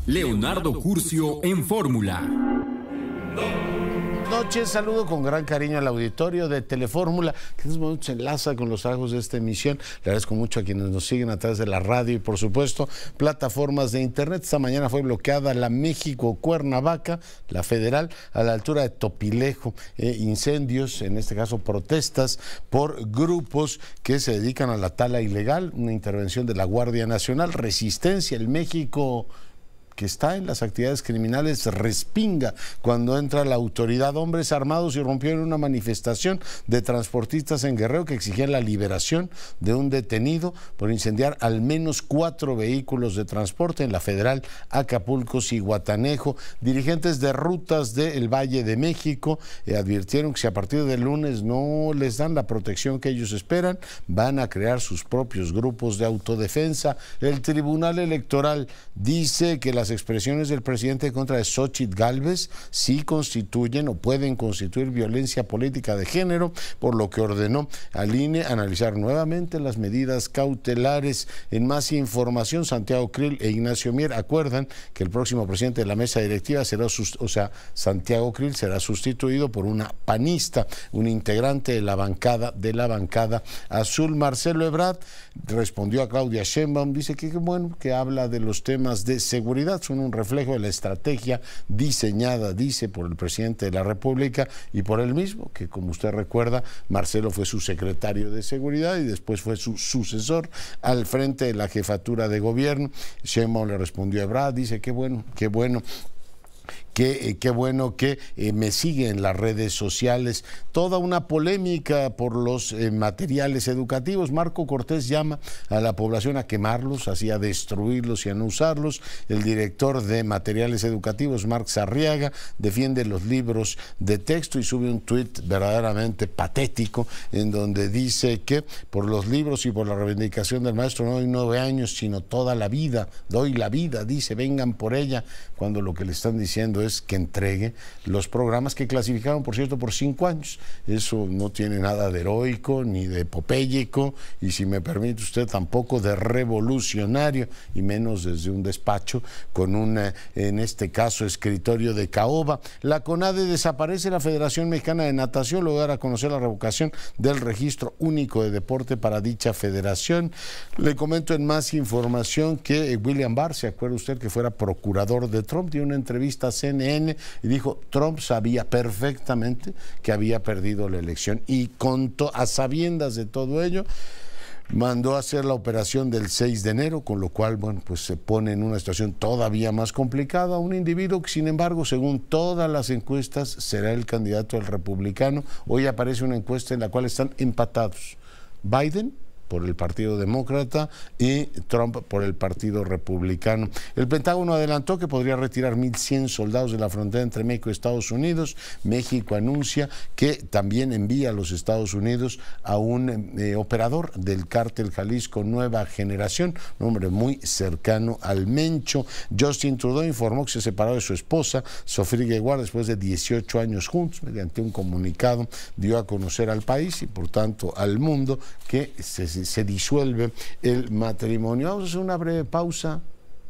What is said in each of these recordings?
Leonardo Curcio en Fórmula. Noches, saludo con gran cariño al auditorio de Telefórmula, que en estos momentos se enlaza con los trabajos de esta emisión. Le agradezco mucho a quienes nos siguen a través de la radio y, por supuesto, plataformas de internet. Esta mañana fue bloqueada la México-Cuernavaca, la federal, a la altura de Topilejo. Incendios, en este caso protestas, por grupos que se dedican a la tala ilegal, una intervención de la Guardia Nacional, resistencia. El México que está en las actividades criminales respinga cuando entra la autoridad. Hombres armados irrumpieron en una manifestación de transportistas en Guerrero que exigían la liberación de un detenido por incendiar al menos 4 vehículos de transporte en la Federal Acapulco y Guatanejo. Dirigentes de rutas del Valle de México advirtieron que si a partir del lunes no les dan la protección que ellos esperan, van a crear sus propios grupos de autodefensa. El Tribunal Electoral dice que las expresiones del presidente en contra de Xóchitl Gálvez sí constituyen o pueden constituir violencia política de género, por lo que ordenó al INE analizar nuevamente las medidas cautelares. En más información, Santiago Krill e Ignacio Mier acuerdan que el próximo presidente de la mesa directiva será, Santiago Krill será sustituido por una panista, un integrante de la bancada azul. Marcelo Ebrard respondió a Claudia Sheinbaum, dice que bueno, que habla de los temas de seguridad, son un reflejo de la estrategia diseñada, dice, por el presidente de la República y por él mismo, que como usted recuerda, Marcelo fue su secretario de seguridad y después fue su sucesor al frente de la jefatura de gobierno. Sheinbaum le respondió a Ebrard, dice qué bueno que me sigue en las redes sociales. Toda una polémica por los materiales educativos. Marco Cortés llama a la población a quemarlos, así a destruirlos y a no usarlos. El director de materiales educativos, Marx Arriaga, defiende los libros de texto y sube un tuit verdaderamente patético en donde dice que por los libros y por la reivindicación del maestro no doy 9 años, sino toda la vida, doy la vida, dice, vengan por ella, cuando lo que le están diciendo es que entregue los programas que clasificaron, por cierto, por 5 años. Eso no tiene nada de heroico ni de epopéyico y, si me permite usted, tampoco de revolucionario, y menos desde un despacho con un, en este caso, escritorio de caoba. La CONADE desaparece la Federación Mexicana de Natación luego de dar a conocer la revocación del registro único de deporte para dicha federación. Le comento en más información que William Barr, ¿se acuerda usted que fuera procurador de Trump? Dio una entrevista a CNN y dijo, Trump sabía perfectamente que había perdido la elección y a sabiendas de todo ello, mandó a hacer la operación del 6 de enero, con lo cual, bueno, pues se pone en una situación todavía más complicada. Un individuo que, sin embargo, según todas las encuestas, será el candidato al republicano. Hoy aparece una encuesta en la cual están empatados Biden por el Partido Demócrata y Trump por el Partido Republicano. El Pentágono adelantó que podría retirar 1.100 soldados de la frontera entre México y Estados Unidos. México anuncia que también envía a los Estados Unidos a un operador del cártel Jalisco Nueva Generación, un hombre muy cercano al Mencho. Justin Trudeau informó que se separó de su esposa, Sophie Gregoire, después de 18 años juntos. Mediante un comunicado dio a conocer al país y, por tanto, al mundo que se disuelve el matrimonio. Vamos a hacer una breve pausa,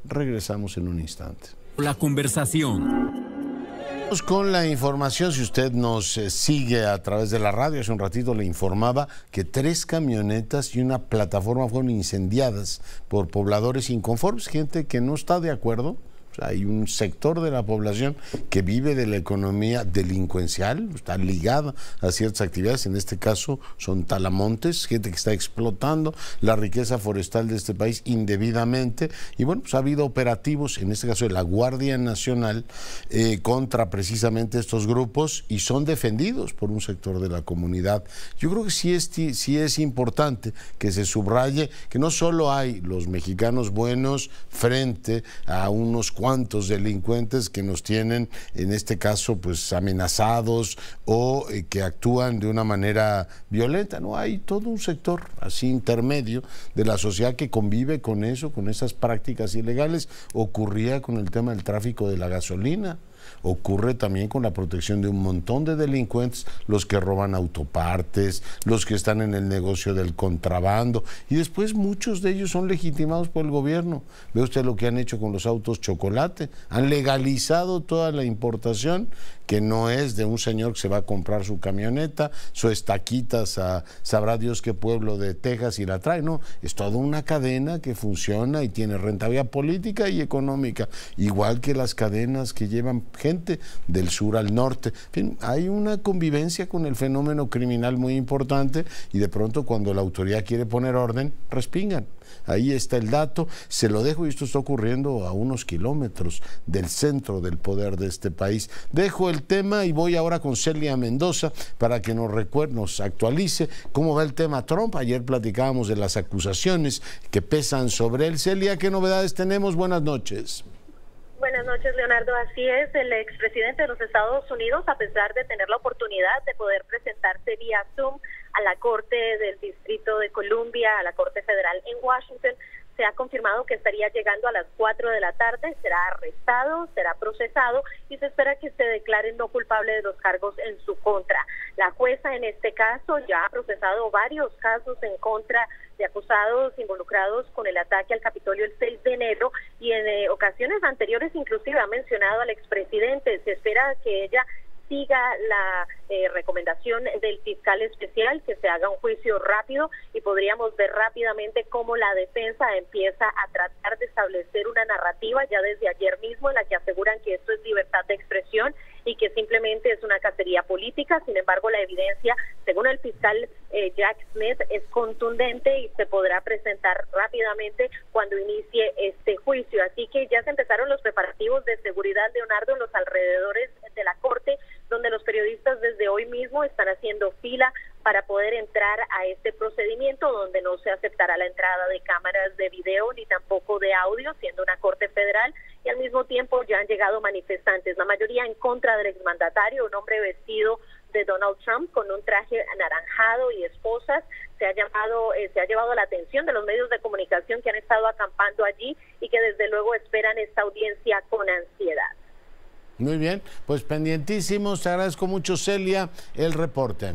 regresamos en un instante. La conversación. Con la información, si usted nos sigue a través de la radio, hace un ratito le informaba que 3 camionetas y una plataforma fueron incendiadas por pobladores inconformes, gente que no está de acuerdo. Hay un sector de la población que vive de la economía delincuencial, está ligada a ciertas actividades, en este caso son talamontes, gente que está explotando la riqueza forestal de este país indebidamente, y bueno, pues ha habido operativos, en este caso de la Guardia Nacional, contra precisamente estos grupos, y son defendidos por un sector de la comunidad. Yo creo que sí es importante que se subraye que no solo hay los mexicanos buenos frente a unos cuantos delincuentes que nos tienen, en este caso, pues amenazados o que actúan de una manera violenta. No, hay todo un sector así intermedio de la sociedad que convive con eso, con esas prácticas ilegales. Ocurría con el tema del tráfico de la gasolina. ocurre también con la protección de un montón de delincuentes, los que roban autopartes, los que están en el negocio del contrabando, y después muchos de ellos son legitimados por el gobierno. Ve usted lo que han hecho con los autos chocolate, han legalizado toda la importación, que no es de un señor que se va a comprar su camioneta, su estaquitas a sabrá Dios qué pueblo de Texas y la trae, no, es toda una cadena que funciona y tiene rentabilidad política y económica, igual que las cadenas que llevan gente del sur al norte. En fin, hay una convivencia con el fenómeno criminal muy importante y de pronto cuando la autoridad quiere poner orden, respingan. Ahí está el dato, se lo dejo, y esto está ocurriendo a unos kilómetros del centro del poder de este país. Dejo el tema y voy ahora con Celia Mendoza para que nos actualice cómo va el tema Trump. Ayer platicábamos de las acusaciones que pesan sobre él. Celia, ¿qué novedades tenemos? Buenas noches. Buenas noches, Leonardo. Así es, el expresidente de los Estados Unidos, a pesar de tener la oportunidad de poder presentarse vía Zoom a la Corte del Distrito de Columbia, a la Corte Federal en Washington, se ha confirmado que estaría llegando a las 4 de la tarde, será arrestado, será procesado y se espera que se declare no culpable de los cargos en su contra. La jueza en este caso ya ha procesado varios casos en contra de acusados involucrados con el ataque al Capitolio el 6 de enero y en ocasiones anteriores inclusive ha mencionado al expresidente. Se espera que ella siga la recomendación del fiscal especial, que se haga un juicio rápido y podríamos ver rápidamente cómo la defensa empieza a tratar de establecer una narrativa ya desde ayer mismo en la que aseguran que esto es libertad de expresión y que simplemente es una cacería política. Sin embargo, la evidencia, según el fiscal Jack Smith, es contundente y se podrá presentar rápidamente cuando inicie este juicio. Así que ya se empezaron los preparativos de seguridad, Leonardo, en los alrededores de la corte, donde los periodistas desde hoy mismo están haciendo fila para poder entrar a este procedimiento, donde no se aceptará la entrada de cámaras de video ni tampoco de audio, siendo una corte federal, y al mismo tiempo ya han llegado manifestantes, la mayoría en contra del exmandatario, un hombre vestido de Donald Trump con un traje anaranjado y esposas. Se ha llevado la atención de los medios de comunicación que han estado acampando allí y que desde luego esperan esta audiencia con ansiedad. Muy bien, pues pendientísimos, te agradezco mucho, Celia, el reporte.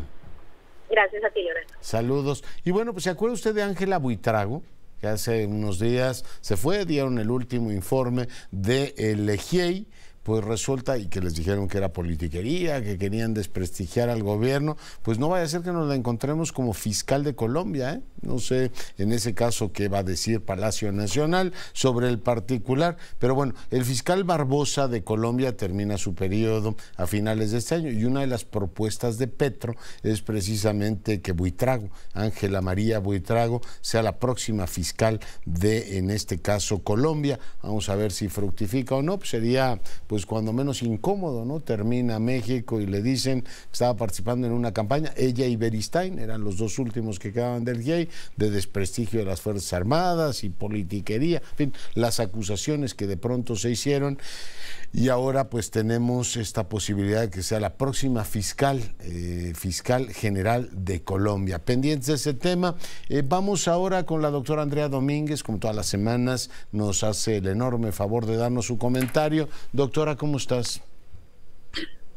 Gracias a ti, Leonardo. Saludos. Y bueno, pues ¿se acuerda usted de Ángela Buitrago? Que hace unos días se fue, dieron el último informe del EGIEI, pues resulta, y que les dijeron que era politiquería, que querían desprestigiar al gobierno, pues no vaya a ser que nos la encontremos como fiscal de Colombia, ¿eh? No sé en ese caso qué va a decir Palacio Nacional sobre el particular, pero bueno, el fiscal Barbosa de Colombia termina su periodo a finales de este año y una de las propuestas de Petro es precisamente que Buitrago, Ángela María Buitrago, sea la próxima fiscal de, en este caso, Colombia. Vamos a ver si fructifica o no, pues sería pues cuando menos incómodo, ¿no? Termina México y le dicen que estaba participando en una campaña, ella y Beristain, eran los dos últimos que quedaban del GIEI, de desprestigio de las Fuerzas Armadas y politiquería, en fin, las acusaciones que de pronto se hicieron, y ahora pues tenemos esta posibilidad de que sea la próxima fiscal general de Colombia. Pendientes de ese tema, vamos ahora con la doctora Andrea Domínguez, como todas las semanas nos hace el enorme favor de darnos su comentario. Doctora, ¿cómo estás?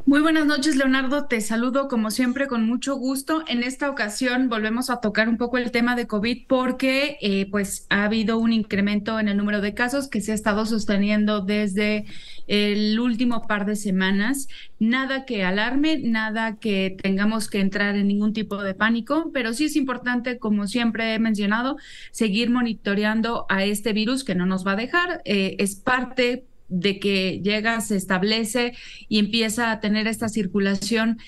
Muy buenas noches, Leonardo. Te saludo como siempre con mucho gusto. En esta ocasión volvemos a tocar un poco el tema de COVID porque pues ha habido un incremento en el número de casos que se ha estado sosteniendo desde el último par de semanas. Nada que alarme, nada que tengamos que entrar en ningún tipo de pánico, pero sí es importante, como siempre he mencionado, seguir monitoreando a este virus que no nos va a dejar. Es parte de que llega, se establece y empieza a tener esta circulación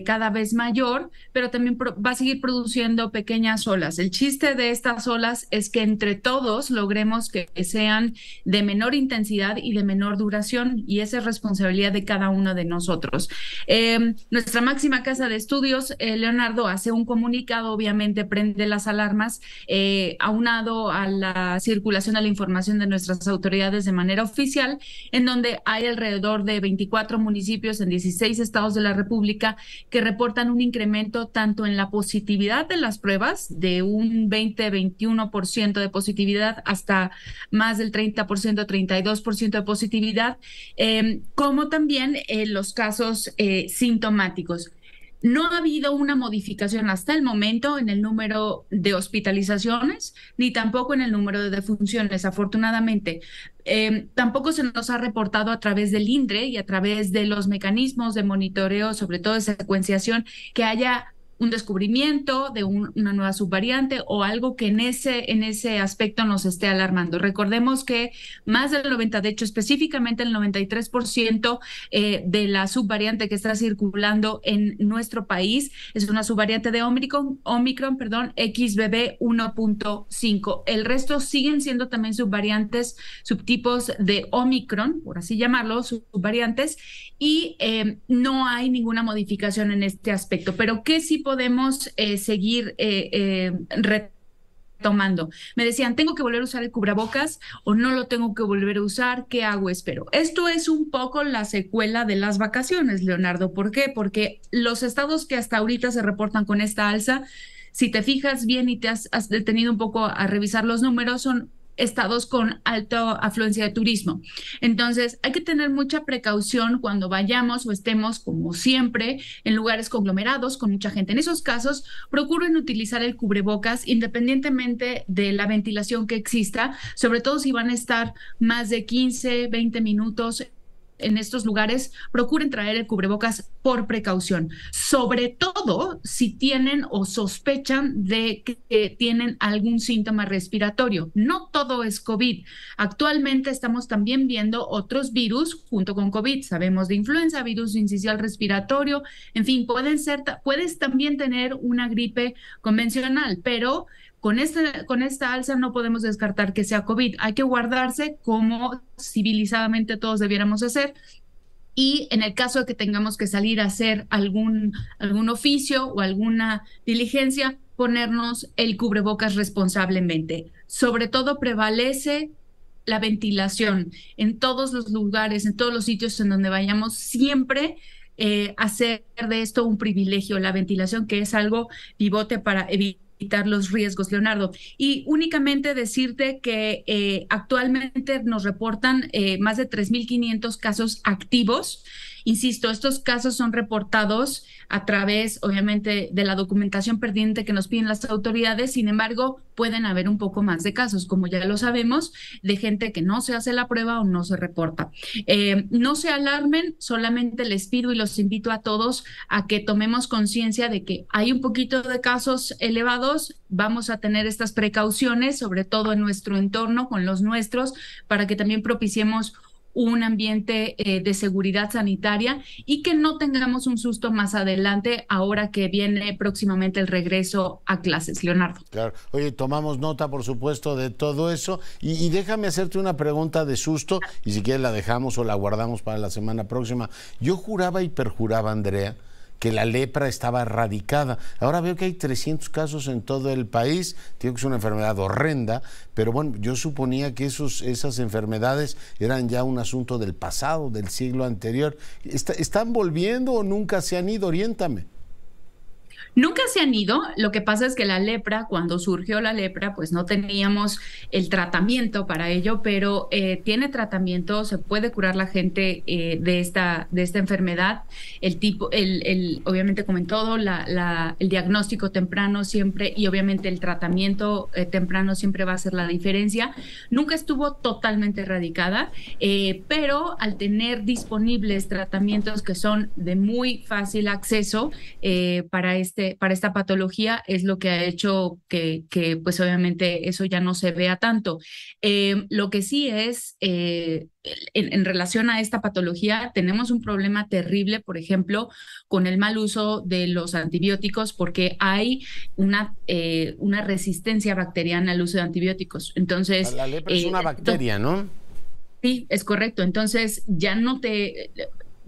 cada vez mayor, pero también va a seguir produciendo pequeñas olas. El chiste de estas olas es que entre todos logremos que sean de menor intensidad y de menor duración, y esa es responsabilidad de cada uno de nosotros. Nuestra máxima casa de estudios, Leonardo, hace un comunicado, obviamente prende las alarmas, aunado a la circulación de la información de nuestras autoridades de manera oficial. social, en donde hay alrededor de 24 municipios en 16 estados de la República que reportan un incremento tanto en la positividad de las pruebas, de un 20-21% de positividad hasta más del 30%, 32% de positividad, como también los casos sintomáticos. No ha habido una modificación hasta el momento en el número de hospitalizaciones, ni tampoco en el número de defunciones, afortunadamente. Tampoco se nos ha reportado a través del INDRE y a través de los mecanismos de monitoreo, sobre todo de secuenciación, que haya un descubrimiento de una nueva subvariante o algo que en ese aspecto nos esté alarmando. Recordemos que más del 90%, de hecho específicamente el 93% de la subvariante que está circulando en nuestro país es una subvariante de Omicron, XBB 1.5. El resto siguen siendo también subvariantes, subtipos de Omicron, por así llamarlo, subvariantes, y no hay ninguna modificación en este aspecto. Pero ¿qué sí podemos seguir retomando? Me decían, ¿tengo que volver a usar el cubrebocas o no lo tengo que volver a usar? ¿Qué hago? Espero. Esto es un poco la secuela de las vacaciones, Leonardo. ¿Por qué? Porque los estados que hasta ahorita se reportan con esta alza, si te fijas bien y te has detenido un poco a revisar los números, son estados con alta afluencia de turismo. Entonces, hay que tener mucha precaución cuando vayamos o estemos, como siempre, en lugares conglomerados con mucha gente. En esos casos, procuren utilizar el cubrebocas independientemente de la ventilación que exista, sobre todo si van a estar más de 15, 20 minutos en estos lugares. Procuren traer el cubrebocas por precaución, sobre todo si tienen o sospechan de que tienen algún síntoma respiratorio. No todo es COVID. Actualmente estamos también viendo otros virus junto con COVID. Sabemos de influenza, virus sincicial respiratorio, en fin, puedes también tener una gripe convencional, pero con esta alza no podemos descartar que sea COVID. Hay que guardarse como civilizadamente todos debiéramos hacer. Y en el caso de que tengamos que salir a hacer algún oficio o alguna diligencia, ponernos el cubrebocas responsablemente. Sobre todo prevalece la ventilación en todos los lugares, en todos los sitios en donde vayamos, siempre hacer de esto un privilegio, la ventilación, que es algo pivote para evitar los riesgos, Leonardo. Y únicamente decirte que actualmente nos reportan más de 3.500 casos activos. Insisto, estos casos son reportados a través, obviamente, de la documentación pertinente que nos piden las autoridades. Sin embargo, pueden haber un poco más de casos, como ya lo sabemos, de gente que no se hace la prueba o no se reporta. No se alarmen, solamente les pido y los invito a todos a que tomemos conciencia de que hay un poquito de casos elevados. Vamos a tener estas precauciones, sobre todo en nuestro entorno, con los nuestros, para que también propiciemos un ambiente de seguridad sanitaria y que no tengamos un susto más adelante, ahora que viene próximamente el regreso a clases, Leonardo. Claro. Oye, tomamos nota, por supuesto, de todo eso y déjame hacerte una pregunta de susto, y si quieres la dejamos o la guardamos para la semana próxima. Yo juraba y perjuraba, Andrea, que la lepra estaba erradicada. Ahora veo que hay 300 casos en todo el país. Digo que es una enfermedad horrenda, pero bueno, yo suponía que esas enfermedades eran ya un asunto del pasado, del siglo anterior. ¿Están volviendo o nunca se han ido? Oriéntame. Nunca se han ido. Lo que pasa es que la lepra, cuando surgió la lepra, pues no teníamos el tratamiento para ello, pero tiene tratamiento, se puede curar la gente de esta enfermedad. Obviamente, como en todo, el diagnóstico temprano siempre, y obviamente el tratamiento temprano siempre va a ser la diferencia. Nunca estuvo totalmente erradicada, pero al tener disponibles tratamientos que son de muy fácil acceso para esta patología, es lo que ha hecho que pues obviamente eso ya no se vea tanto. Lo que sí es, en relación a esta patología, tenemos un problema terrible, por ejemplo, con el mal uso de los antibióticos, porque hay una resistencia bacteriana al uso de antibióticos. Entonces, la lepra es una bacteria, ¿no? Sí, es correcto. Entonces, ya no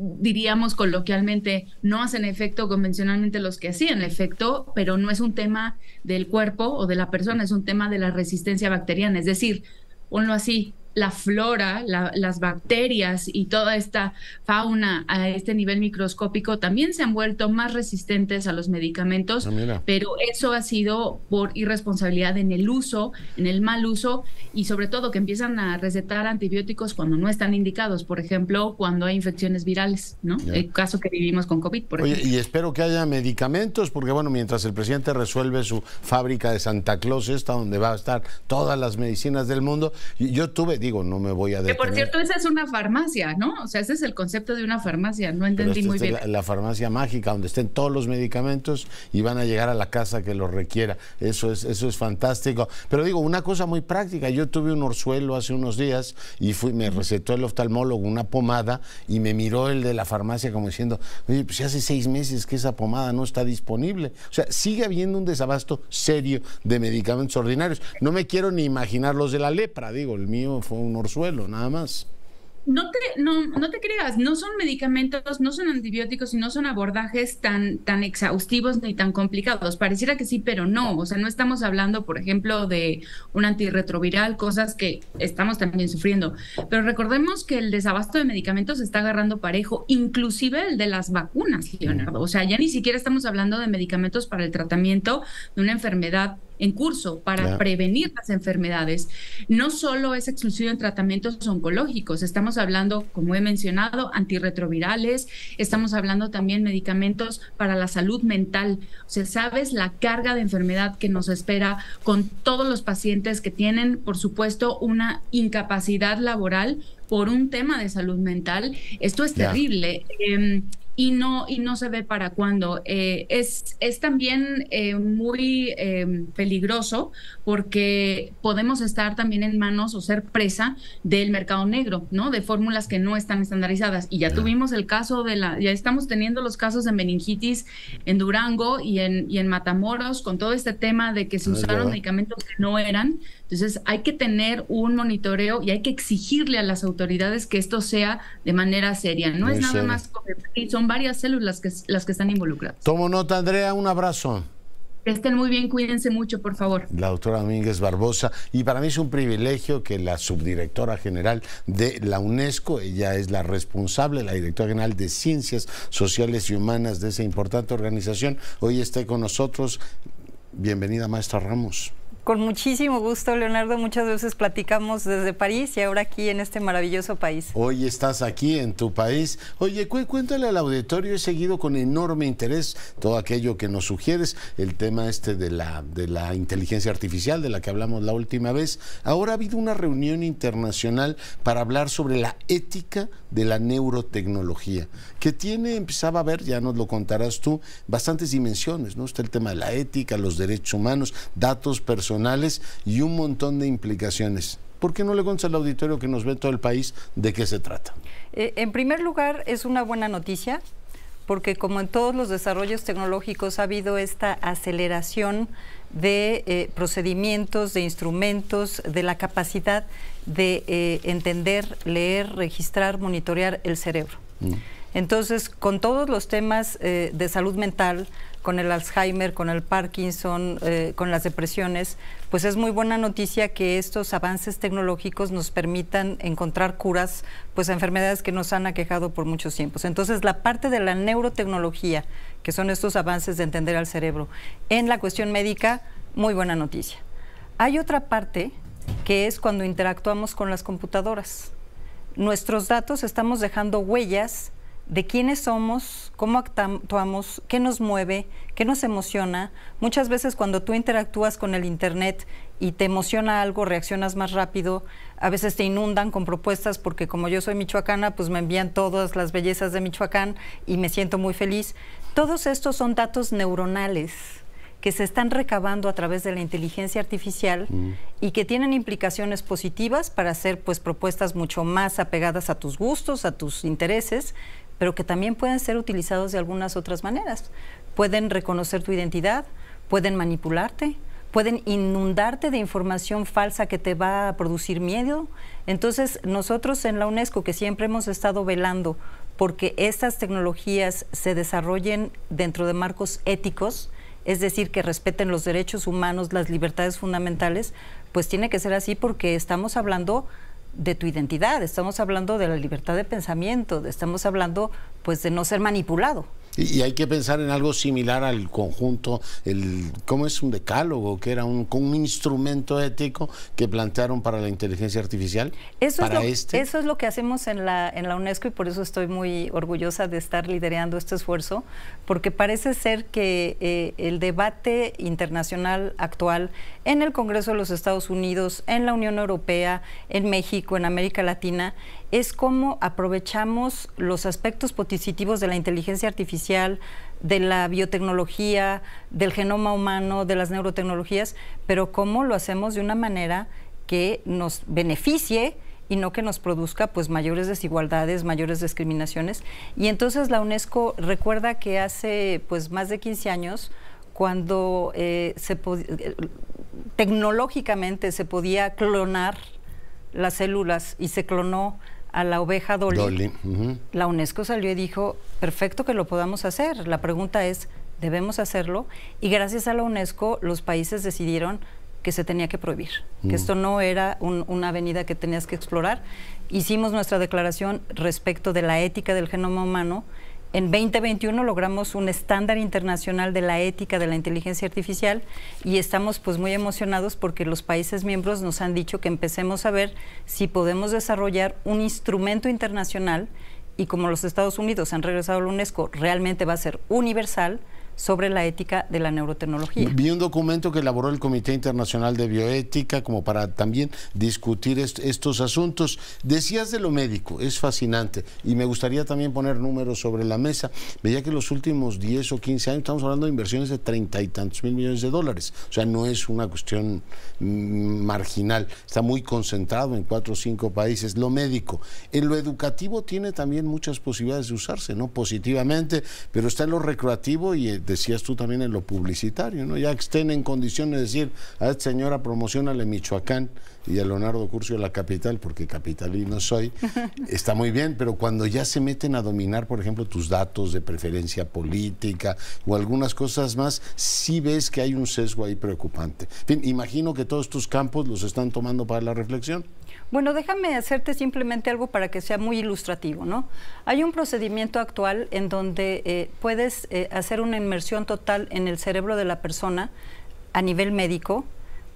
diríamos coloquialmente, no hacen efecto convencionalmente los que hacían efecto, pero no es un tema del cuerpo o de la persona, es un tema de la resistencia bacteriana. Es decir, ponlo así, la flora, las bacterias y toda esta fauna a este nivel microscópico también se han vuelto más resistentes a los medicamentos, pero eso ha sido por irresponsabilidad en el uso, en el mal uso, y sobre todo que empiezan a recetar antibióticos cuando no están indicados, por ejemplo, cuando hay infecciones virales, ¿no? El caso que vivimos con COVID, por ejemplo. Y espero que haya medicamentos, porque bueno, mientras el presidente resuelve su fábrica de Santa Claus, donde va a estar todas las medicinas del mundo, yo tuve, no me voy a detener. Que por cierto, esa es una farmacia, ¿no? O sea, ese es el concepto de una farmacia, no entendí muy bien. La farmacia mágica, donde estén todos los medicamentos y van a llegar a la casa que los requiera. Eso es fantástico. Pero una cosa muy práctica, yo tuve un orzuelo hace unos días y me recetó el oftalmólogo una pomada y me miró el de la farmacia como diciendo, oye, pues hace 6 meses que esa pomada no está disponible. O sea, sigue habiendo un desabasto serio de medicamentos ordinarios. No me quiero ni imaginar los de la lepra, el mío fue un orzuelo, nada más. No te creas, no son medicamentos, no son antibióticos y no son abordajes tan exhaustivos ni tan complicados. Pareciera que sí, pero no. O sea, no estamos hablando, por ejemplo, de un antirretroviral, cosas que estamos también sufriendo. Pero recordemos que el desabasto de medicamentos se está agarrando parejo, inclusive el de las vacunas, Leonardo. O sea, ya ni siquiera estamos hablando de medicamentos para el tratamiento de una enfermedad en curso, para prevenir las enfermedades. No solo es exclusivo en tratamientos oncológicos, estamos hablando, como he mencionado, antirretrovirales, estamos hablando también medicamentos para la salud mental. O sea, sabes la carga de enfermedad que nos espera con todos los pacientes que tienen, por supuesto, una incapacidad laboral por un tema de salud mental. Esto es terrible. Y no se ve para cuándo. Es también muy peligroso porque podemos estar también en manos o ser presa del mercado negro, ¿no? De fórmulas que no están estandarizadas. Y ya tuvimos el caso ya estamos teniendo los casos de meningitis en Durango y en Matamoros, con todo este tema de que se usaron medicamentos que no eran. Entonces hay que tener un monitoreo y hay que exigirle a las autoridades que esto sea de manera seria. No es nada más, son varias células las que están involucradas. Tomo nota, Andrea, un abrazo. Que estén muy bien, cuídense mucho, por favor. La doctora Domínguez Barbosa, y para mí es un privilegio que la subdirectora general de la UNESCO, ella es la responsable, la directora general de Ciencias Sociales y Humanas de esa importante organización, hoy esté con nosotros. Bienvenida, maestra Ramos. Con muchísimo gusto, Leonardo. Muchas veces platicamos desde París y ahora aquí en este maravilloso país. Hoy estás aquí en tu país. Oye, cuéntale al auditorio, he seguido con enorme interés todo aquello que nos sugieres, el tema de la inteligencia artificial de la que hablamos la última vez. Ahora ha habido una reunión internacional para hablar sobre la ética de la neurotecnología, que empezaba a ver, ya nos lo contarás tú, bastantes dimensiones, ¿no? Está el tema de la ética, los derechos humanos, datos personales y un montón de implicaciones. ¿Por qué no le cuentas al auditorio que nos ve todo el país de qué se trata? En primer lugar, es una buena noticia, porque como en todos los desarrollos tecnológicos ha habido esta aceleración de procedimientos, de instrumentos, de la capacidad de entender, leer, registrar, monitorear el cerebro. Entonces, con todos los temas de salud mental, con el Alzheimer, con el Parkinson, con las depresiones, pues es muy buena noticia que estos avances tecnológicos nos permitan encontrar curas pues a enfermedades que nos han aquejado por muchos tiempos. Entonces, la parte de la neurotecnología, que son estos avances de entender al cerebro, en la cuestión médica, muy buena noticia. Hay otra parte que es cuando interactuamos con las computadoras. Nuestros datos estamos dejando huellas de quiénes somos, cómo actuamos, qué nos mueve, qué nos emociona. Muchas veces cuando tú interactúas con el internet y te emociona algo, reaccionas más rápido, a veces te inundan con propuestas porque como yo soy michoacana, pues me envían todas las bellezas de Michoacán y me siento muy feliz. Todos estos son datos neuronales que se están recabando a través de la inteligencia artificial y que tienen implicaciones positivas para hacer pues propuestas mucho más apegadas a tus gustos, a tus intereses, pero que también pueden ser utilizados de algunas otras maneras. Pueden reconocer tu identidad, pueden manipularte, pueden inundarte de información falsa que te va a producir miedo. Entonces, nosotros en la UNESCO, que siempre hemos estado velando porque estas tecnologías se desarrollen dentro de marcos éticos, es decir, que respeten los derechos humanos, las libertades fundamentales, pues tiene que ser así porque estamos hablando de tu identidad, estamos hablando de la libertad de pensamiento, estamos hablando pues de no ser manipulado. Y hay que pensar en algo similar al conjunto, ¿cómo es un decálogo? Que era un instrumento ético que plantearon para la inteligencia artificial. Eso es lo que hacemos en la UNESCO, y por eso estoy muy orgullosa de estar liderando este esfuerzo, porque parece ser que el debate internacional actual en el Congreso de los Estados Unidos, en la Unión Europea, en México, en América Latina, es cómo aprovechamos los aspectos positivos de la inteligencia artificial, de la biotecnología, del genoma humano, de las neurotecnologías, pero cómo lo hacemos de una manera que nos beneficie y no que nos produzca pues mayores desigualdades, mayores discriminaciones. Y entonces la UNESCO recuerda que hace pues más de 15 años, cuando tecnológicamente se podía clonar las células y se clonó a la oveja Dolly. La UNESCO salió y dijo, perfecto que lo podamos hacer. La pregunta es, ¿debemos hacerlo? Y gracias a la UNESCO, los países decidieron que se tenía que prohibir, que esto no era una avenida que tenías que explorar. Hicimos nuestra declaración respecto de la ética del genoma humano. En 2021 logramos un estándar internacional de la ética de la inteligencia artificial y estamos pues muy emocionados porque los países miembros nos han dicho que empecemos a ver si podemos desarrollar un instrumento internacional, y como los Estados Unidos han regresado a la UNESCO, realmente va a ser universal, sobre la ética de la neurotecnología. Vi un documento que elaboró el Comité Internacional de Bioética como para también discutir estos asuntos. Decías de lo médico, es fascinante, y me gustaría también poner números sobre la mesa. Veía que los últimos 10 o 15 años estamos hablando de inversiones de 30 y tantos mil millones de dólares. O sea, no es una cuestión marginal, está muy concentrado en 4 o 5 países. Lo médico. En lo educativo tiene también muchas posibilidades de usarse, ¿no? Positivamente, pero está en lo recreativo y decías tú también en lo publicitario, ¿no? Ya que estén en condiciones de decir, a esta señora promocionale Michoacán y a Leonardo Curcio la capital, porque capitalino soy, está muy bien, pero cuando ya se meten a dominar, por ejemplo, tus datos de preferencia política o algunas cosas más, sí ves que hay un sesgo ahí preocupante. En fin, imagino que todos tus campos los están tomando para la reflexión. Bueno, déjame hacerte simplemente algo para que sea muy ilustrativo, ¿no? Hay un procedimiento actual en donde puedes hacer una inmersión total en el cerebro de la persona a nivel médico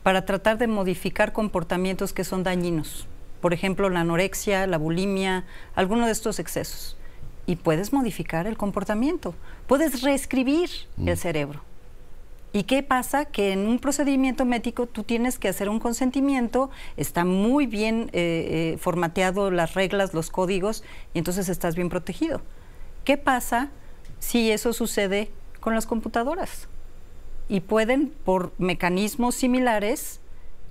para tratar de modificar comportamientos que son dañinos. Por ejemplo, la anorexia, la bulimia, alguno de estos excesos. Y puedes modificar el comportamiento, puedes reescribir el cerebro. ¿Y qué pasa? Que en un procedimiento médico tú tienes que hacer un consentimiento, está muy bien formateado las reglas, los códigos, y entonces estás bien protegido. ¿Qué pasa si eso sucede con las computadoras? Y pueden, por mecanismos similares,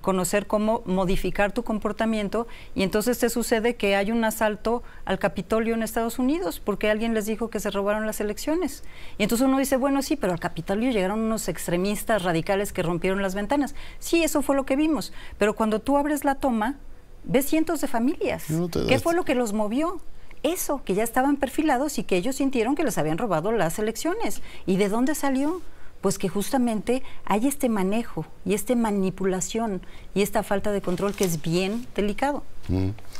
conocer cómo modificar tu comportamiento, y entonces te sucede que hay un asalto al Capitolio en Estados Unidos porque alguien les dijo que se robaron las elecciones. Y entonces uno dice, bueno, sí, pero al Capitolio llegaron unos extremistas radicales que rompieron las ventanas. Sí, eso fue lo que vimos, pero cuando tú abres la toma, ves cientos de familias. ¿Qué fue lo que los movió? Eso, que ya estaban perfilados y que ellos sintieron que les habían robado las elecciones. ¿Y de dónde salió? Pues que justamente hay este manejo y esta manipulación y esta falta de control que es bien delicado.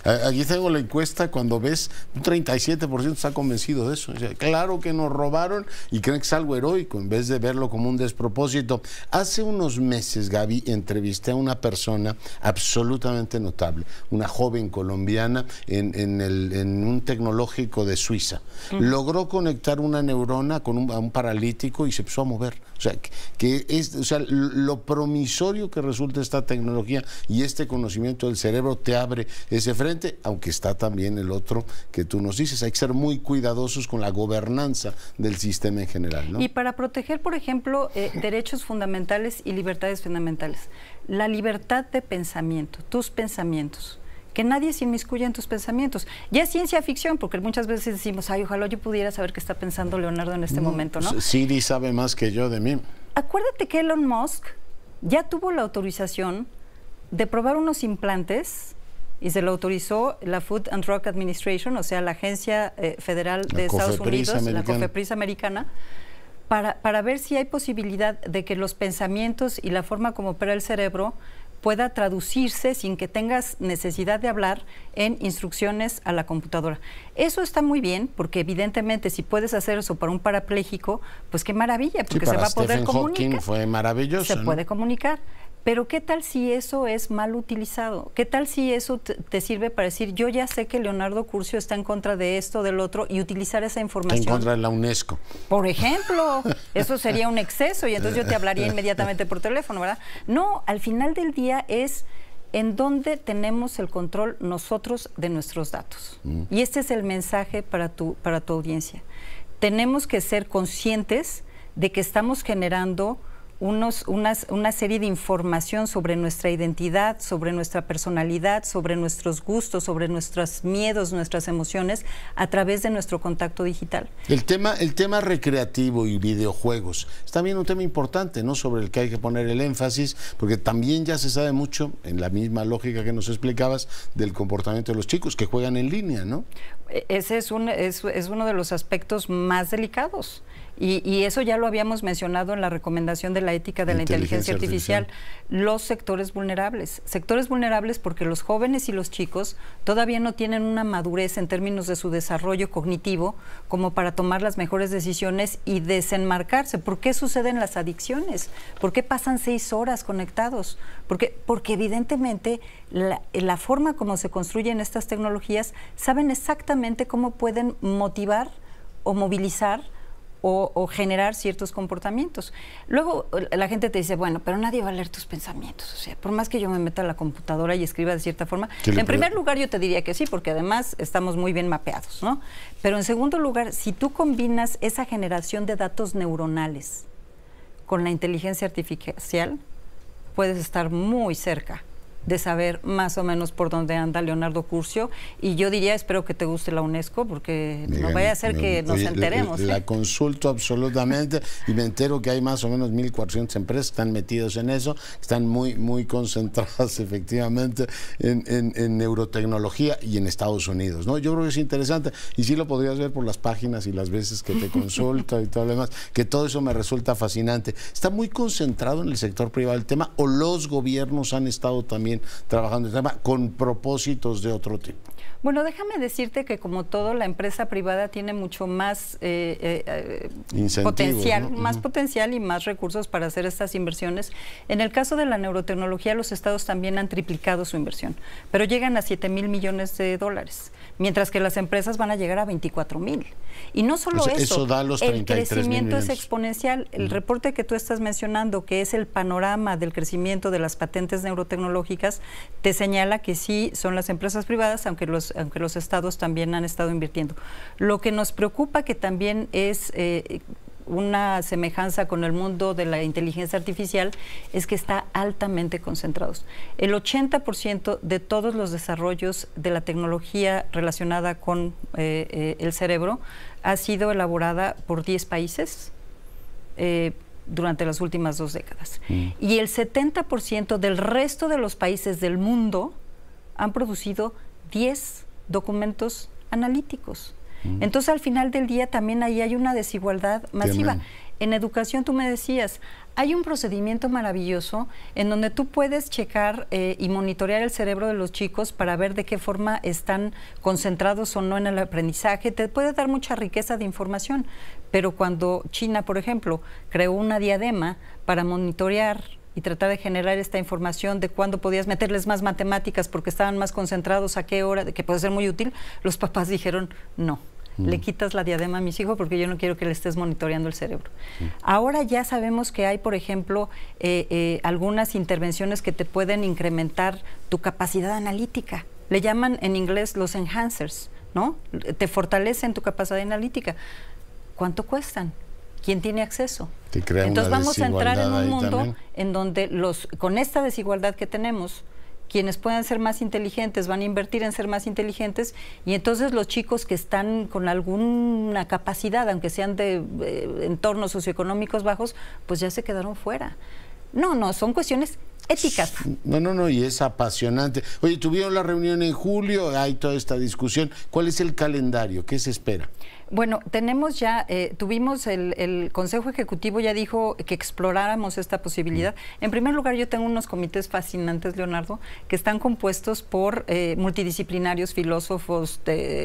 Aquí tengo la encuesta, cuando ves, un 37% está convencido de eso. O sea, claro que nos robaron y creen que es algo heroico en vez de verlo como un despropósito. Hace unos meses, Gaby, entrevisté a una persona absolutamente notable, una joven colombiana en un tecnológico de Suiza. Logró conectar una neurona con a un paralítico y se empezó a mover. O sea, lo promisorio que resulta esta tecnología y este conocimiento del cerebro te abre ese frente, aunque está también el otro que tú nos dices. Hay que ser muy cuidadosos con la gobernanza del sistema en general, ¿no? Y para proteger, por ejemplo, derechos fundamentales y libertades fundamentales, la libertad de pensamiento, tus pensamientos, que nadie se inmiscuya en tus pensamientos. Ya es ciencia ficción, porque muchas veces decimos, ay, ojalá yo pudiera saber qué está pensando Leonardo en este momento, ¿no? Siri sabe más que yo de mí. Acuérdate que Elon Musk ya tuvo la autorización de probar unos implantes, y se lo autorizó la Food and Drug Administration, o sea, la agencia federal de Estados Unidos, la COFEPRIS americana, para ver si hay posibilidad de que los pensamientos y la forma como opera el cerebro pueda traducirse sin que tengas necesidad de hablar en instrucciones a la computadora. Eso está muy bien, porque evidentemente si puedes hacer eso para un parapléjico, pues qué maravilla, porque se va a poder comunicar. Stephen Hawking fue maravilloso, se puede comunicar. Pero ¿qué tal si eso es mal utilizado? ¿Qué tal si eso te sirve para decir, yo ya sé que Leonardo Curcio está en contra de esto, del otro, y utilizar esa información? En contra de la UNESCO. Por ejemplo, eso sería un exceso y entonces yo te hablaría inmediatamente por teléfono, ¿verdad? No, al final del día es en dónde tenemos el control nosotros de nuestros datos. Y este es el mensaje para tu audiencia. Tenemos que ser conscientes de que estamos generando una serie de información sobre nuestra identidad, sobre nuestra personalidad, sobre nuestros gustos, sobre nuestros miedos, nuestras emociones, a través de nuestro contacto digital. El tema recreativo y videojuegos es también un tema importante, ¿no? Sobre el que hay que poner el énfasis, porque también ya se sabe mucho, en la misma lógica que nos explicabas, del comportamiento de los chicos que juegan en línea, ¿no? Ese es uno de los aspectos más delicados. Y eso ya lo habíamos mencionado en la recomendación de la ética de la inteligencia artificial. Los sectores vulnerables porque los jóvenes y los chicos todavía no tienen una madurez en términos de su desarrollo cognitivo como para tomar las mejores decisiones y desenmarcarse. ¿Por qué suceden las adicciones? ¿Por qué pasan 6 horas conectados? Porque evidentemente la forma como se construyen estas tecnologías saben exactamente cómo pueden motivar o movilizar o generar ciertos comportamientos. Luego la gente te dice, bueno, pero nadie va a leer tus pensamientos. O sea, por más que yo me meta a la computadora y escriba de cierta forma, en primer lugar yo te diría que sí, porque además estamos muy bien mapeados, ¿no? Pero en segundo lugar, si tú combinas esa generación de datos neuronales con la inteligencia artificial, puedes estar muy cerca de saber más o menos por dónde anda Leonardo Curcio, y yo diría, espero que te guste la UNESCO, porque no vaya a ser que nos enteremos. La consulto absolutamente y me entero que hay más o menos 1.400 empresas que están metidas en eso, están muy concentradas efectivamente en neurotecnología y en Estados Unidos, ¿no? Yo creo que es interesante y sí lo podrías ver por las páginas y las veces que te consulto y todo lo demás, que todo eso me resulta fascinante. ¿Está muy concentrado en el sector privado el tema o los gobiernos han estado también trabajando en el tema con propósitos de otro tipo? Bueno, déjame decirte que como todo, la empresa privada tiene mucho más potencial, ¿no? Más potencial y más recursos para hacer estas inversiones. En el caso de la neurotecnología, los estados también han triplicado su inversión, pero llegan a 7,000 millones de dólares, mientras que las empresas van a llegar a 24,000. Y no solo eso da los el crecimiento es exponencial. El reporte que tú estás mencionando, que es el panorama del crecimiento de las patentes neurotecnológicas, te señala que sí son las empresas privadas, aunque los estados también han estado invirtiendo. Lo que nos preocupa, que también es una semejanza con el mundo de la inteligencia artificial, es que está altamente concentrados. El 80% de todos los desarrollos de la tecnología relacionada con el cerebro ha sido elaborada por 10 países durante las últimas 2 décadas. Y el 70% del resto de los países del mundo han producido 10 documentos analíticos. Entonces, al final del día, también ahí hay una desigualdad masiva. En educación, tú me decías, hay un procedimiento maravilloso en donde tú puedes checar y monitorear el cerebro de los chicos para ver de qué forma están concentrados o no en el aprendizaje. Te puede dar mucha riqueza de información, pero cuando China, por ejemplo, creó una diadema para monitorear y tratar de generar esta información de cuándo podías meterles más matemáticas porque estaban más concentrados, a qué hora, que puede ser muy útil, los papás dijeron, no, le quitas la diadema a mis hijos porque yo no quiero que le estés monitoreando el cerebro. Ahora ya sabemos que hay, por ejemplo, algunas intervenciones que te pueden incrementar tu capacidad analítica. Le llaman en inglés los enhancers, ¿no? Te fortalecen tu capacidad analítica. ¿Cuánto cuestan? ¿Quién tiene acceso? Entonces vamos a entrar en un mundo en donde con esta desigualdad que tenemos, quienes puedan ser más inteligentes van a invertir en ser más inteligentes, y entonces los chicos que están con alguna capacidad, aunque sean de entornos socioeconómicos bajos, pues ya se quedaron fuera. No, son cuestiones éticas. No, y es apasionante. Oye, tuvieron la reunión en julio, hay toda esta discusión. ¿Cuál es el calendario? ¿Qué se espera? Bueno, tenemos ya, tuvimos el Consejo Ejecutivo ya dijo que exploráramos esta posibilidad. En primer lugar, yo tengo unos comités fascinantes, Leonardo, que están compuestos por multidisciplinarios, filósofos,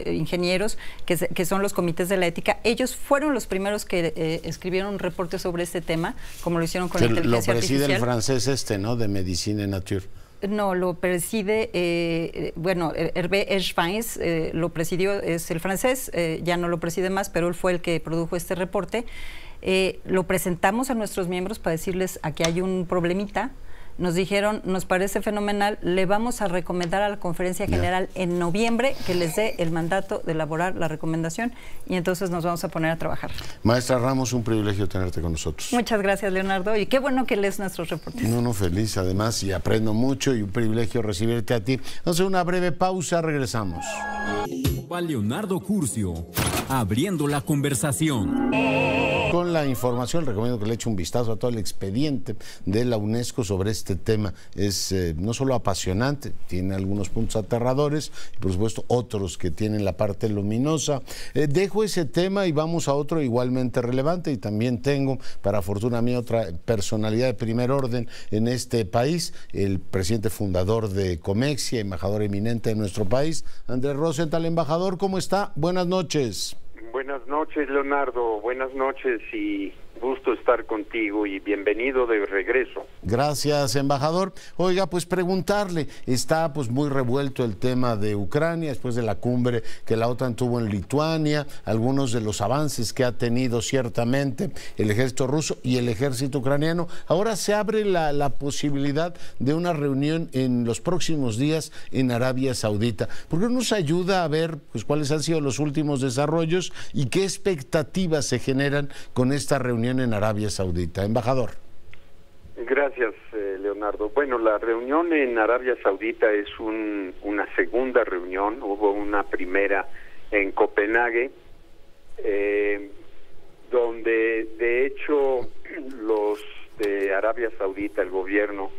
ingenieros, que son los comités de la ética. Ellos fueron los primeros que escribieron un reporte sobre este tema, como lo hicieron con la inteligencia artificial. Lo preside el francés ¿no? De Medicine et Nature. No, lo preside, Hervé Erschweins, lo presidió, es el francés, ya no lo preside más, pero él fue el que produjo este reporte. Lo presentamos a nuestros miembros para decirles, aquí hay un problemita. Nos dijeron, nos parece fenomenal, le vamos a recomendar a la Conferencia General en noviembre que les dé el mandato de elaborar la recomendación y entonces nos vamos a poner a trabajar. Maestra Ramos, un privilegio tenerte con nosotros. Muchas gracias, Leonardo, y qué bueno que lees nuestros reportes. No, feliz además, y aprendo mucho y un privilegio recibirte a ti. Entonces, una breve pausa, regresamos. Leonardo Curcio, abriendo la conversación. Con la información, recomiendo que le eche un vistazo a todo el expediente de la UNESCO sobre este tema. Es no solo apasionante, tiene algunos puntos aterradores y por supuesto otros que tienen la parte luminosa. Dejo ese tema y vamos a otro igualmente relevante, y también tengo, para fortuna mía, otra personalidad de primer orden en este país, el presidente fundador de Comexia, embajador eminente de nuestro país, Andrés Rosenthal. Embajador, ¿cómo está? Buenas noches. Buenas noches, Leonardo. Buenas noches y gusto estar contigo y bienvenido de regreso. Gracias, embajador. Oiga, pues preguntarle, está pues muy revuelto el tema de Ucrania después de la cumbre que la OTAN tuvo en Lituania, algunos de los avances que ha tenido ciertamente el ejército ruso y el ejército ucraniano. Ahora se abre la posibilidad de una reunión en los próximos días en Arabia Saudita. ¿Por qué nos ayuda a ver pues cuáles han sido los últimos desarrollos y qué expectativas se generan con esta reunión en Arabia Saudita? Embajador. Gracias, Leonardo. Bueno, la reunión en Arabia Saudita es una segunda reunión. Hubo una primera en Copenhague, donde de hecho los de Arabia Saudita, el gobierno,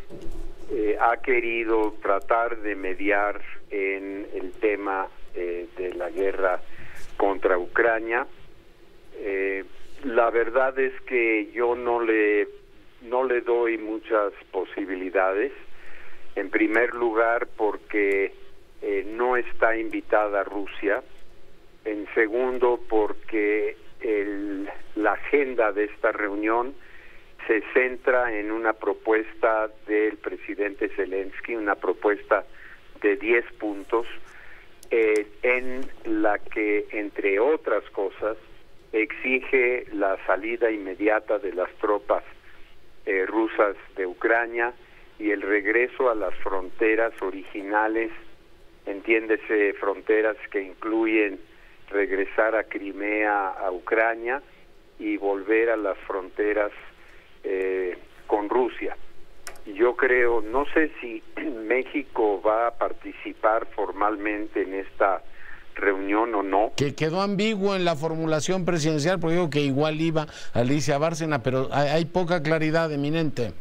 ha querido tratar de mediar en el tema de la guerra contra Ucrania. La verdad es que yo no le doy muchas posibilidades. En primer lugar, porque no está invitada Rusia. En segundo, porque la agenda de esta reunión se centra en una propuesta del presidente Zelensky, una propuesta de 10 puntos, en la que, entre otras cosas, exige la salida inmediata de las tropas rusas de Ucrania y el regreso a las fronteras originales, entiéndese fronteras que incluyen regresar a Crimea, a Ucrania, y volver a las fronteras con Rusia. Yo creo, no sé si México va a participar formalmente en esta reunión o no. Que quedó ambiguo en la formulación presidencial, porque digo que igual iba Alicia Bárcena, pero hay poca claridad, eminente.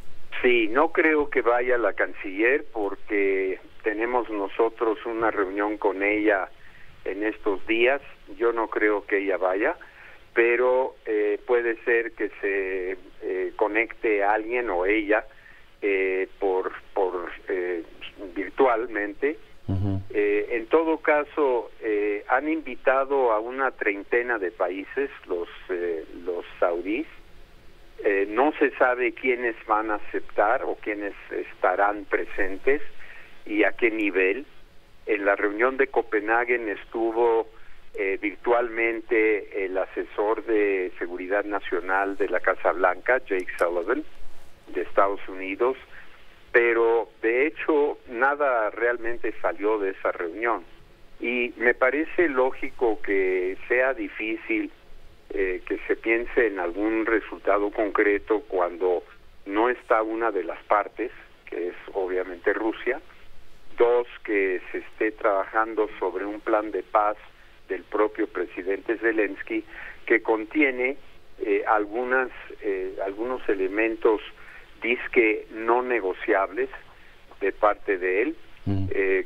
Sí, no creo que vaya la canciller, porque tenemos nosotros una reunión con ella en estos días. Yo no creo que ella vaya, pero puede ser que se conecte a alguien o ella por virtualmente. En todo caso, han invitado a una treintena de países los saudíes. No se sabe quiénes van a aceptar o quiénes estarán presentes y a qué nivel. En la reunión de Copenhague estuvo virtualmente el asesor de seguridad nacional de la Casa Blanca, Jake Sullivan, de Estados Unidos, pero de hecho nada realmente salió de esa reunión. Y me parece lógico que sea difícil que se piense en algún resultado concreto cuando no está una de las partes, que es obviamente Rusia. Dos, que se esté trabajando sobre un plan de paz del propio presidente Zelensky que contiene algunos elementos disque no negociables de parte de él,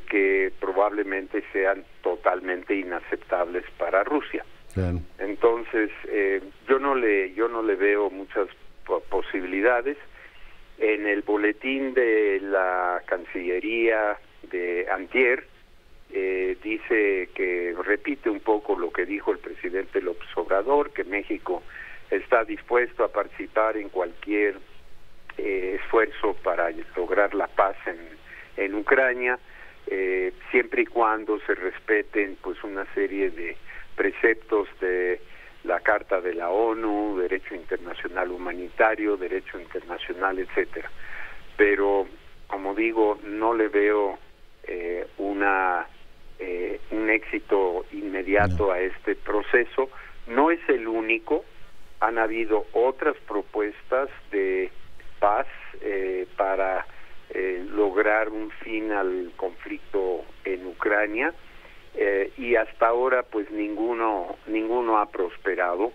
que probablemente sean totalmente inaceptables para Rusia. Claro. Entonces, yo no le veo muchas posibilidades. En el boletín de la Cancillería de antier, dice que repite un poco lo que dijo el presidente López Obrador, que México está dispuesto a participar en cualquier esfuerzo para lograr la paz en Ucrania, siempre y cuando se respeten pues una serie de preceptos de la Carta de la ONU, derecho internacional humanitario, derecho internacional, etcétera. Pero, como digo, no le veo un éxito inmediato a este proceso. No es el único, han habido otras propuestas de paz para lograr un fin al conflicto en Ucrania, y hasta ahora pues ninguno ha prosperado.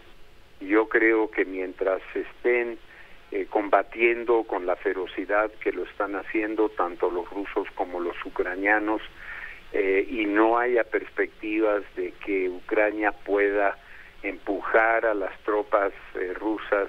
Yo creo que mientras estén combatiendo con la ferocidad que lo están haciendo tanto los rusos como los ucranianos, y no haya perspectivas de que Ucrania pueda empujar a las tropas rusas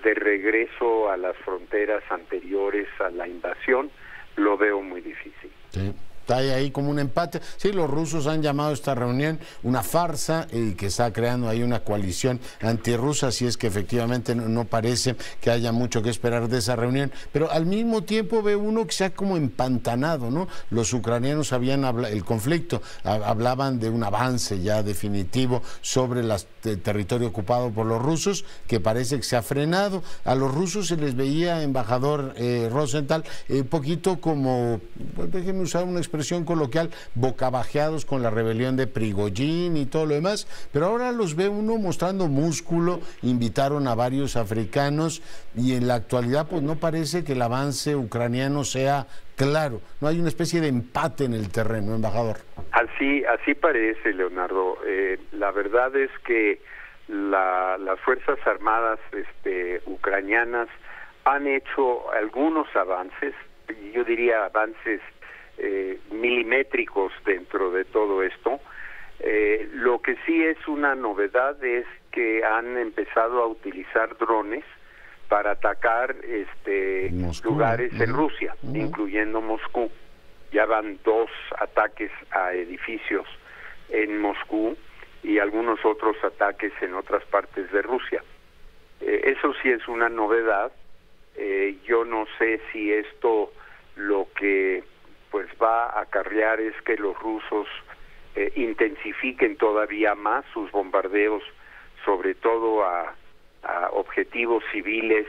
de regreso a las fronteras anteriores a la invasión, lo veo muy difícil. Sí. Hay ahí como un empate. Sí, los rusos han llamado a esta reunión una farsa y que está creando ahí una coalición antirrusa, si es que efectivamente no parece que haya mucho que esperar de esa reunión. Pero al mismo tiempo ve uno que se ha como empantanado, ¿no? Los ucranianos habían hablado, el conflicto, hablaban de un avance ya definitivo sobre el territorio ocupado por los rusos, que parece que se ha frenado. A los rusos se les veía, embajador Rosenthal, un poquito como, pues, déjenme usar una expresión coloquial, bocabajeados con la rebelión de Prigozhin y todo lo demás, pero ahora los ve uno mostrando músculo. Invitaron a varios africanos y en la actualidad pues no parece que el avance ucraniano sea claro, no hay una especie de empate en el terreno, embajador. Así parece, Leonardo. La verdad es que las Fuerzas Armadas ucranianas han hecho algunos avances, yo diría avances milimétricos dentro de todo esto. Lo que sí es una novedad es que han empezado a utilizar drones para atacar lugares en Rusia, incluyendo Moscú. Ya van 2 ataques a edificios en Moscú y algunos otros ataques en otras partes de Rusia. Eso sí es una novedad. Yo no sé si esto lo que pues va a acarrear es que los rusos intensifiquen todavía más sus bombardeos, sobre todo a objetivos civiles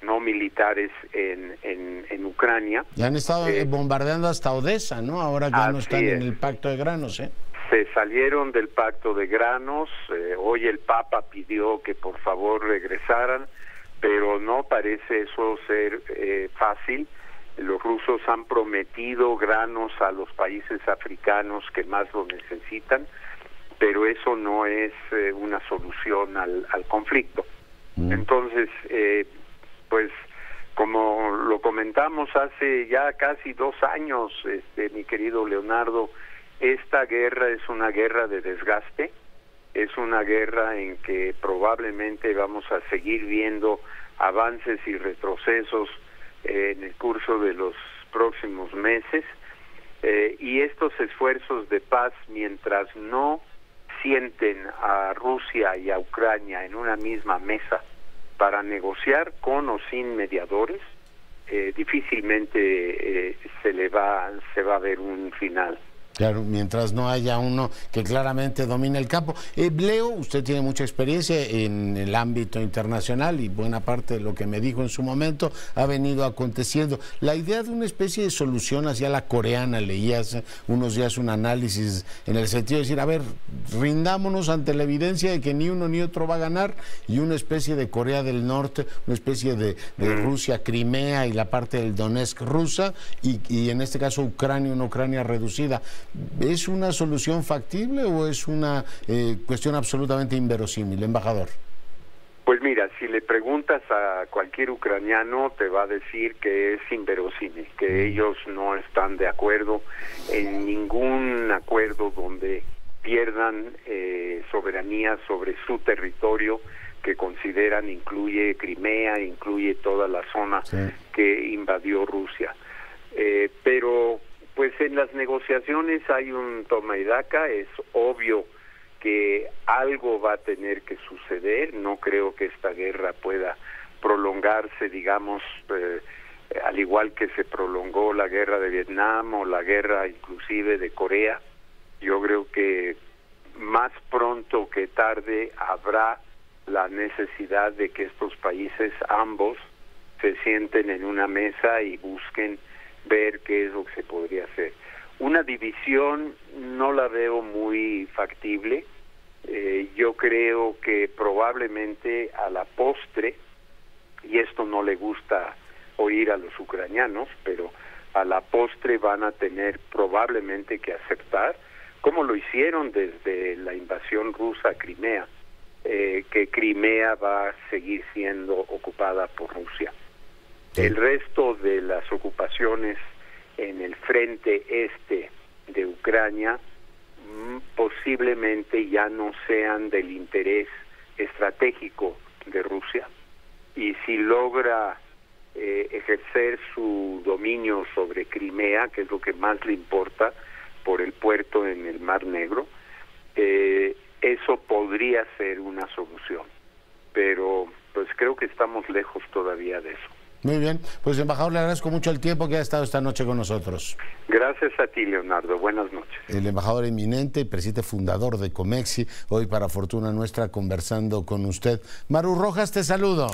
no militares en Ucrania. Ya han estado bombardeando hasta Odessa, ¿no? Ahora que ya no están en el pacto de granos, Se salieron del pacto de granos. Hoy el Papa pidió que por favor regresaran, pero no parece eso ser fácil. Los rusos han prometido granos a los países africanos que más lo necesitan, pero eso no es una solución al conflicto. Entonces, pues como lo comentamos hace ya casi 2 años, mi querido Leonardo, esta guerra es una guerra de desgaste, es una guerra en que probablemente vamos a seguir viendo avances y retrocesos en el curso de los próximos meses, y estos esfuerzos de paz, mientras no sienten a Rusia y a Ucrania en una misma mesa para negociar con o sin mediadores, difícilmente se va a ver un final. Claro, mientras no haya uno que claramente domine el campo. Leo, usted tiene mucha experiencia en el ámbito internacional y buena parte de lo que me dijo en su momento ha venido aconteciendo. La idea de una especie de solución hacia la coreana, leí hace unos días un análisis en el sentido de decir, a ver, rindámonos ante la evidencia de que ni uno ni otro va a ganar, y una especie de Corea del Norte, una especie de Rusia, Crimea y la parte del Donetsk rusa, y en este caso Ucrania, una Ucrania reducida. ¿Es una solución factible o es una cuestión absolutamente inverosímil, embajador? Pues mira, si le preguntas a cualquier ucraniano te va a decir que es inverosímil, que ellos no están de acuerdo en ningún acuerdo donde pierdan soberanía sobre su territorio, que consideran incluye Crimea, incluye toda la zona que invadió Rusia. Pero pues en las negociaciones hay un toma y daca. Es obvio que algo va a tener que suceder. No creo que esta guerra pueda prolongarse, digamos, al igual que se prolongó la guerra de Vietnam o la guerra inclusive de Corea. Yo creo que más pronto que tarde habrá la necesidad de que estos países ambos se sienten en una mesa y busquen ver qué es lo que se podría hacer. Una división no la veo muy factible. Yo creo que probablemente a la postre, y esto no le gusta oír a los ucranianos, pero a la postre van a tener probablemente que aceptar, como lo hicieron desde la invasión rusa a Crimea, que Crimea va a seguir siendo ocupada por Rusia. El resto de las ocupaciones en el frente este de Ucrania posiblemente ya no sean del interés estratégico de Rusia, y si logra ejercer su dominio sobre Crimea, que es lo que más le importa, por el puerto en el Mar Negro, eso podría ser una solución, pero pues creo que estamos lejos todavía de eso. Muy bien, pues embajador, le agradezco mucho el tiempo que ha estado esta noche con nosotros. Gracias a ti, Leonardo, buenas noches. El embajador eminente, presidente fundador de Comexi, hoy para fortuna nuestra conversando con usted. Maru Rojas, te saludo.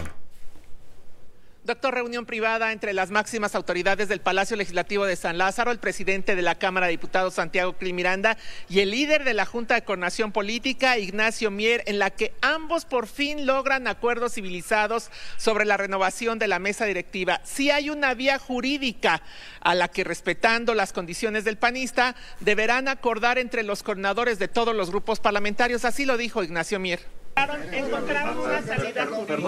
Doctor, reunión privada entre las máximas autoridades del Palacio Legislativo de San Lázaro, el presidente de la Cámara de Diputados, Santiago Krill Miranda, y el líder de la Junta de Coordinación Política, Ignacio Mier, en la que ambos por fin logran acuerdos civilizados sobre la renovación de la mesa directiva. Sí hay una vía jurídica a la que, respetando las condiciones del panista, deberán acordar entre los coordinadores de todos los grupos parlamentarios. Así lo dijo Ignacio Mier. Encontraron una salida jurídica.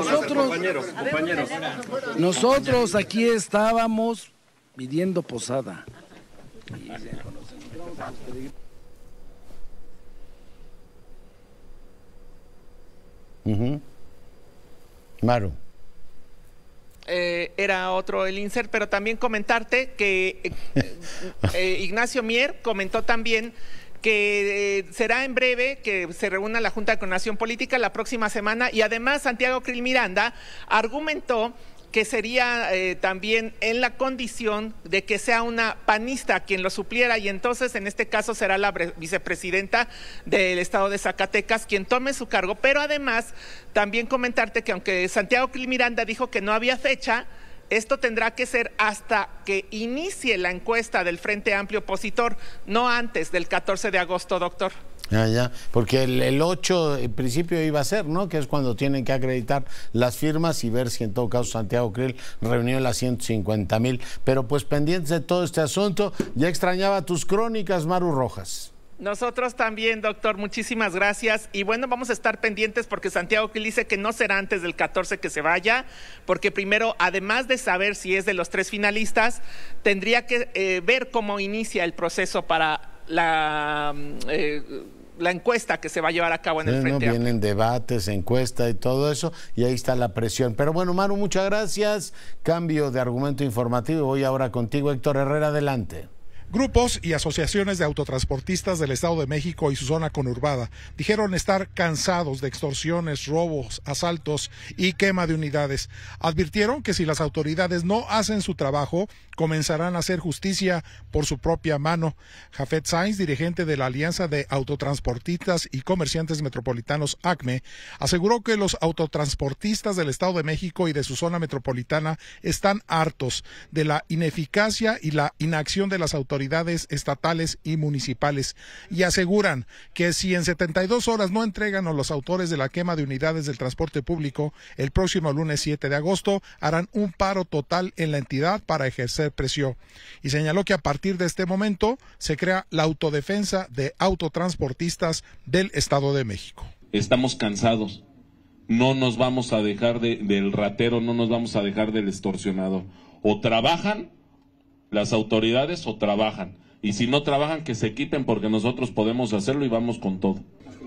Nosotros aquí estábamos pidiendo posada. Maru. Era otro el insert, pero también comentarte que Ignacio Mier comentó también que será en breve que se reúna la Junta de Coordinación Política la próxima semana, y además Santiago Krill Miranda argumentó que sería también en la condición de que sea una panista quien lo supliera, y entonces en este caso será la vicepresidenta del estado de Zacatecas quien tome su cargo. Pero además también comentarte que aunque Santiago Krill Miranda dijo que no había fecha, esto tendrá que ser hasta que inicie la encuesta del Frente Amplio Opositor, no antes del 14 de agosto, doctor. Ya, porque el 8 en principio iba a ser, ¿no? Que es cuando tienen que acreditar las firmas y ver si en todo caso Santiago Krill reunió las 150,000. Pero pues pendientes de todo este asunto, ya extrañaba tus crónicas, Maru Rojas. Nosotros también, doctor, muchísimas gracias. Y bueno, vamos a estar pendientes porque Santiago Krill dice que no será antes del 14 que se vaya, porque primero, además de saber si es de los 3 finalistas, tendría que ver cómo inicia el proceso para la encuesta que se va a llevar a cabo en el Frente Amplio. Vienen debates, encuesta y todo eso, y ahí está la presión. Pero bueno, Maru, muchas gracias. Cambio de argumento informativo. Voy ahora contigo, Héctor Herrera, adelante. Grupos y asociaciones de autotransportistas del Estado de México y su zona conurbada dijeron estar cansados de extorsiones, robos, asaltos y quema de unidades. Advirtieron que si las autoridades no hacen su trabajo, comenzarán a hacer justicia por su propia mano. Jafet Sainz, dirigente de la Alianza de Autotransportistas y Comerciantes Metropolitanos, ACME, aseguró que los autotransportistas del Estado de México y de su zona metropolitana están hartos de la ineficacia y la inacción de las autoridades estatales y municipales, y aseguran que si en 72 horas no entregan a los autores de la quema de unidades del transporte público, el próximo lunes 7 de agosto harán un paro total en la entidad para ejercer presión. Y señaló que a partir de este momento se crea la autodefensa de autotransportistas del Estado de México. Estamos cansados. No nos vamos a dejar del ratero, no nos vamos a dejar del extorsionador. O trabajan las autoridades o trabajan. y si no trabajan que se quiten porque nosotros podemos hacerlo y vamos con todo.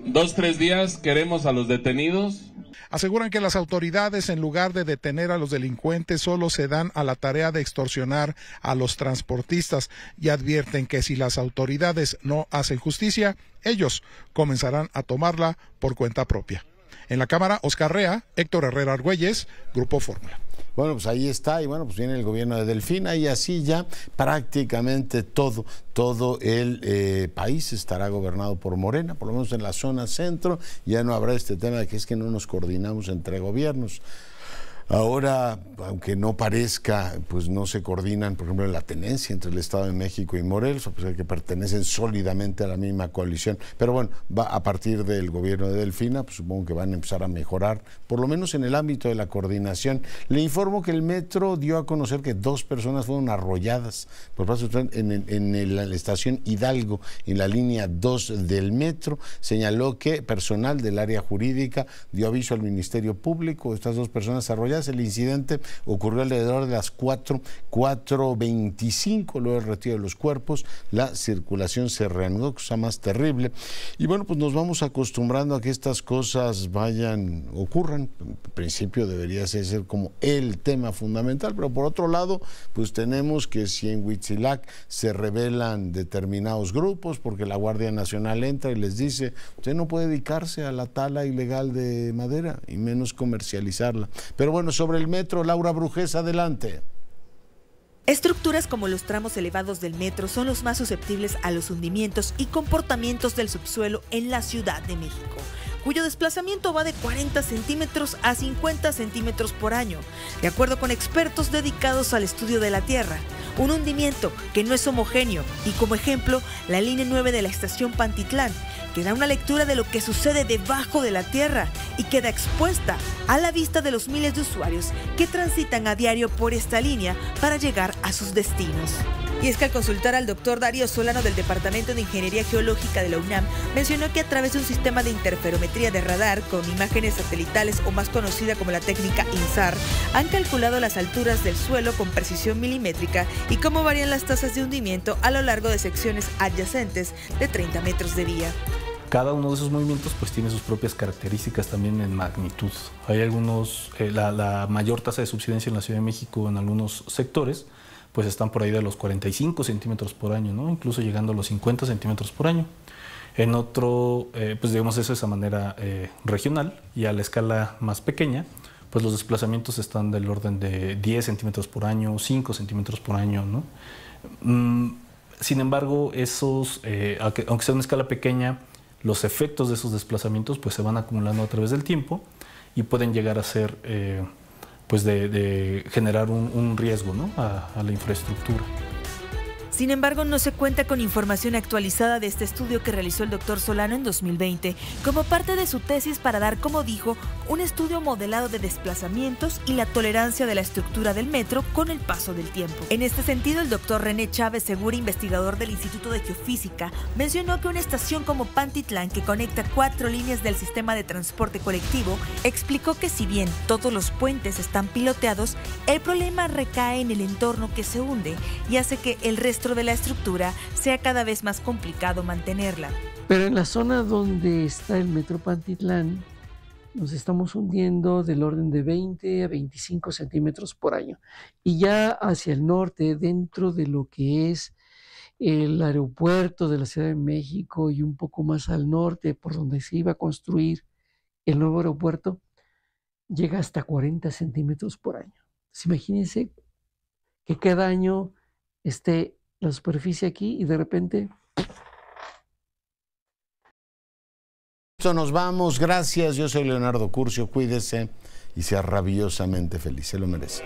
2-3 días queremos a los detenidos. Aseguran que las autoridades, en lugar de detener a los delincuentes, solo se dan a la tarea de extorsionar a los transportistas y advierten que si las autoridades no hacen justicia, ellos comenzarán a tomarla por cuenta propia. En la Cámara, Oscar Rea, Héctor Herrera Argüelles, Grupo Fórmula. Bueno, pues ahí está, y bueno, pues viene el gobierno de Delfina y así ya prácticamente todo el país estará gobernado por Morena, por lo menos en la zona centro, ya no habrá este tema de que es que no nos coordinamos entre gobiernos. Ahora, aunque no parezca, pues no se coordinan, por ejemplo, en la tenencia entre el Estado de México y Morelos, a pesar de que pertenecen sólidamente a la misma coalición. Pero bueno, va a partir del gobierno de Delfina, pues supongo que van a empezar a mejorar, por lo menos en el ámbito de la coordinación. Le informo que el metro dio a conocer que 2 personas fueron arrolladas por paso en la estación Hidalgo, en la línea 2 del metro. Señaló que personal del área jurídica dio aviso al Ministerio Público. Estas 2 personas arrolladas. El incidente ocurrió alrededor de las 4:25, luego del retiro de los cuerpos, la circulación se reanudó, cosa más terrible. Y bueno, pues nos vamos acostumbrando a que estas cosas ocurran. En principio debería ser como el tema fundamental, pero por otro lado, pues tenemos que si en Huitzilac se rebelan determinados grupos, porque la Guardia Nacional entra y les dice, usted no puede dedicarse a la tala ilegal de madera y menos comercializarla. Pero bueno, sobre el metro, Laura Brujés, adelante. Estructuras como los tramos elevados del metro son los más susceptibles a los hundimientos y comportamientos del subsuelo en la Ciudad de México, cuyo desplazamiento va de 40 centímetros a 50 centímetros por año, de acuerdo con expertos dedicados al estudio de la Tierra. Un hundimiento que no es homogéneo y, como ejemplo, la línea 9 de la estación Pantitlán, que da una lectura de lo que sucede debajo de la tierra y queda expuesta a la vista de los miles de usuarios que transitan a diario por esta línea para llegar a sus destinos. Y es que al consultar al doctor Darío Solano del Departamento de Ingeniería Geológica de la UNAM, mencionó que a través de un sistema de interferometría de radar con imágenes satelitales, o más conocida como la técnica INSAR, han calculado las alturas del suelo con precisión milimétrica y cómo varían las tasas de hundimiento a lo largo de secciones adyacentes de 30 metros de vía. Cada uno de esos movimientos pues tiene sus propias características también en magnitud. Hay algunos, la mayor tasa de subsidencia en la Ciudad de México en algunos sectores pues están por ahí de los 45 centímetros por año, ¿no? Incluso llegando a los 50 centímetros por año. En otro, pues digamos eso de esa manera regional, y a la escala más pequeña, pues los desplazamientos están del orden de 10 centímetros por año, 5 centímetros por año, ¿no? Sin embargo, esos, aunque sea una escala pequeña, los efectos de esos desplazamientos pues se van acumulando a través del tiempo y pueden llegar a ser, pues de generar un riesgo, ¿no? a la infraestructura. Sin embargo, no se cuenta con información actualizada de este estudio que realizó el doctor Solano en 2020, como parte de su tesis para dar, como dijo, un estudio modelado de desplazamientos y la tolerancia de la estructura del metro con el paso del tiempo. En este sentido, el doctor René Chávez Segura, investigador del Instituto de Geofísica, mencionó que una estación como Pantitlán, que conecta 4 líneas del sistema de transporte colectivo, explicó que si bien todos los puentes están piloteados, el problema recae en el entorno que se hunde y hace que el resto de la estructura sea cada vez más complicado mantenerla. Pero en la zona donde está el metro Pantitlán nos estamos hundiendo del orden de 20 a 25 centímetros por año, y ya hacia el norte, dentro de lo que es el aeropuerto de la Ciudad de México y un poco más al norte, por donde se iba a construir el nuevo aeropuerto, llega hasta 40 centímetros por año. Entonces, imagínense que cada año esté la superficie aquí y de repente... Nos vamos, gracias. Yo soy Leonardo Curcio, cuídese y sea rabiosamente feliz, se lo merece.